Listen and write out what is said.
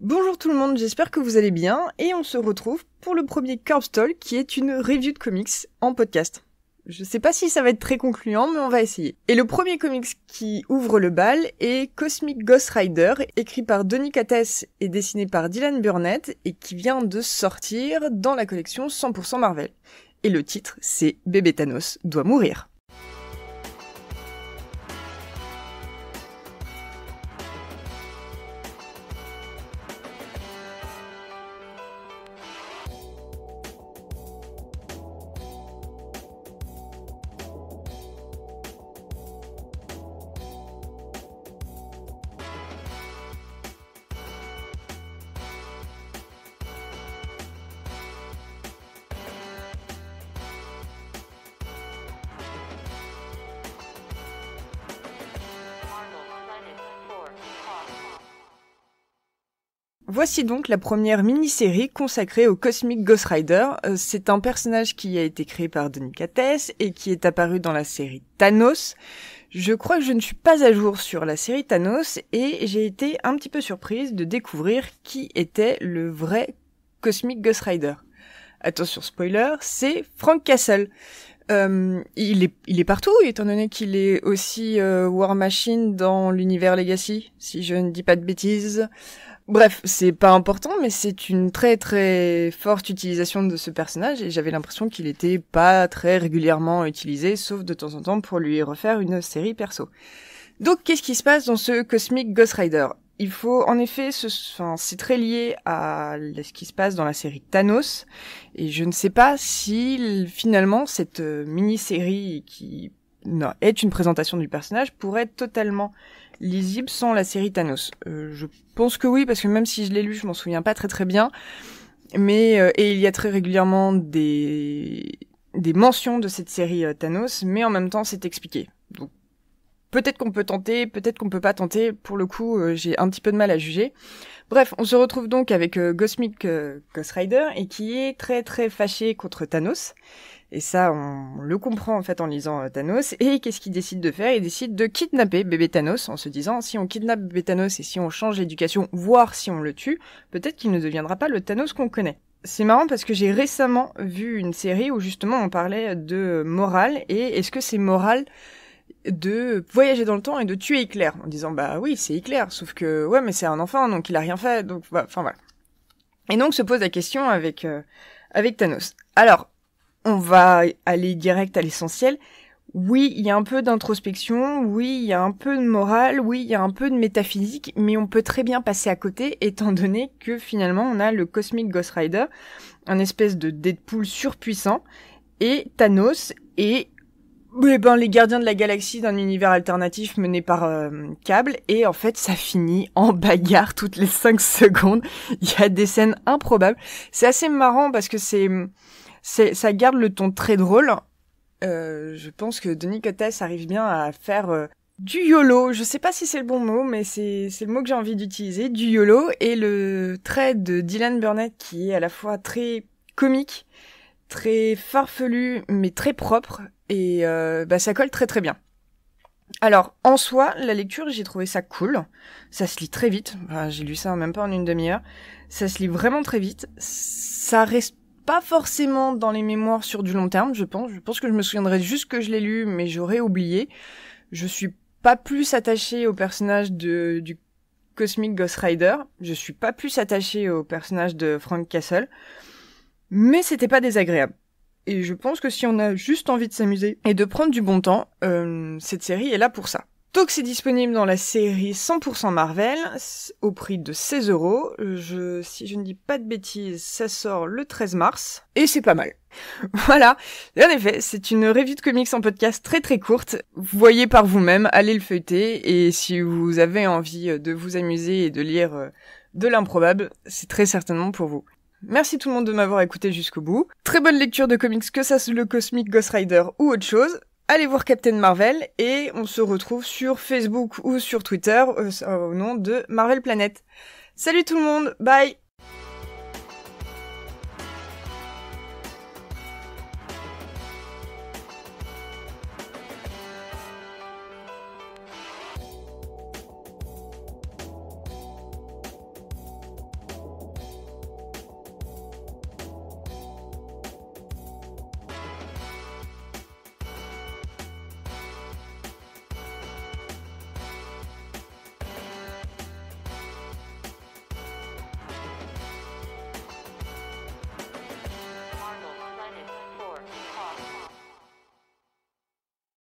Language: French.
Bonjour tout le monde, j'espère que vous allez bien et on se retrouve pour le premier Curb Talk qui est une review de comics en podcast. Je sais pas si ça va être très concluant mais on va essayer. Et le premier comics qui ouvre le bal est Cosmic Ghost Rider, écrit par Donny Cates et dessiné par Dylan Burnett et qui vient de sortir dans la collection 100% Marvel. Et le titre c'est Bébé Thanos doit mourir. Voici donc la première mini-série consacrée au Cosmic Ghost Rider. C'est un personnage qui a été créé par Donny Cates et qui est apparu dans la série Thanos. Je crois que je ne suis pas à jour sur la série Thanos et j'ai été un petit peu surprise de découvrir qui était le vrai Cosmic Ghost Rider. Attention spoiler, c'est Frank Castle. Il est partout, étant donné qu'il est aussi War Machine dans l'univers Legacy, si je ne dis pas de bêtises. Bref, c'est pas important, mais c'est une très très forte utilisation de ce personnage et j'avais l'impression qu'il était pas très régulièrement utilisé, sauf de temps en temps pour lui refaire une série perso. Donc qu'est-ce qui se passe dans ce Cosmic Ghost Rider ? Il faut, en effet, c'est très lié à ce qui se passe dans la série Thanos, et je ne sais pas si, finalement, cette mini-série qui est une présentation du personnage pourrait être totalement lisible sans la série Thanos. Je pense que oui, parce que même si je l'ai lu, je m'en souviens pas très très bien, mais et il y a très régulièrement des mentions de cette série Thanos, mais en même temps, c'est expliqué. Donc, peut-être qu'on peut tenter, peut-être qu'on peut pas tenter. Pour le coup, j'ai un petit peu de mal à juger. Bref, on se retrouve donc avec Cosmic Ghost Rider et qui est très très fâché contre Thanos. Et ça, on le comprend en fait en lisant Thanos. Et qu'est-ce qu'il décide de faire ? Il décide de kidnapper bébé Thanos en se disant si on kidnappe bébé Thanos et si on change l'éducation, voire si on le tue, peut-être qu'il ne deviendra pas le Thanos qu'on connaît. C'est marrant parce que j'ai récemment vu une série où justement on parlait de morale et est-ce que c'est moral de voyager dans le temps et de tuer Hitler en disant bah oui c'est Hitler sauf que ouais mais c'est un enfant donc il a rien fait donc enfin voilà. Et donc se pose la question avec Thanos. Alors on va aller direct à l'essentiel. Oui, il y a un peu d'introspection, oui, il y a un peu de morale, oui, il y a un peu de métaphysique, mais on peut très bien passer à côté, étant donné que finalement, on a le Cosmic Ghost Rider, un espèce de Deadpool surpuissant, et Thanos est les gardiens de la galaxie d'un univers alternatif mené par Cable, et en fait, ça finit en bagarre toutes les 5 secondes. Il y a des scènes improbables. C'est assez marrant parce que ça garde le ton très drôle. Je pense que Donny Cates arrive bien à faire du YOLO. Je sais pas si c'est le bon mot, mais c'est le mot que j'ai envie d'utiliser. Du YOLO et le trait de Dylan Burnett qui est à la fois très comique, très farfelu, mais très propre. Et ça colle très très bien. Alors, en soi, la lecture, j'ai trouvé ça cool. Ça se lit très vite. Enfin, j'ai lu ça même pas en une demi-heure. Ça se lit vraiment très vite. Ça reste pas forcément dans les mémoires sur du long terme, je pense. Je pense que je me souviendrai juste que je l'ai lu, mais j'aurais oublié. Je suis pas plus attachée au personnage du Cosmic Ghost Rider. Je suis pas plus attachée au personnage de Frank Castle. Mais c'était pas désagréable. Et je pense que si on a juste envie de s'amuser et de prendre du bon temps, cette série est là pour ça. Donc c'est disponible dans la série 100% Marvel, au prix de 16€. Si je ne dis pas de bêtises, ça sort le 13 mars, et c'est pas mal. Voilà, et en effet, c'est une review de comics en podcast très très courte. Vous voyez par vous-même, allez le feuilleter, et si vous avez envie de vous amuser et de lire de l'improbable, c'est très certainement pour vous. Merci tout le monde de m'avoir écouté jusqu'au bout. Très bonne lecture de comics, que ça soit le Cosmic Ghost Rider ou autre chose. Allez voir Captain Marvel et on se retrouve sur Facebook ou sur Twitter au nom de Marvel Planet. Salut tout le monde, bye!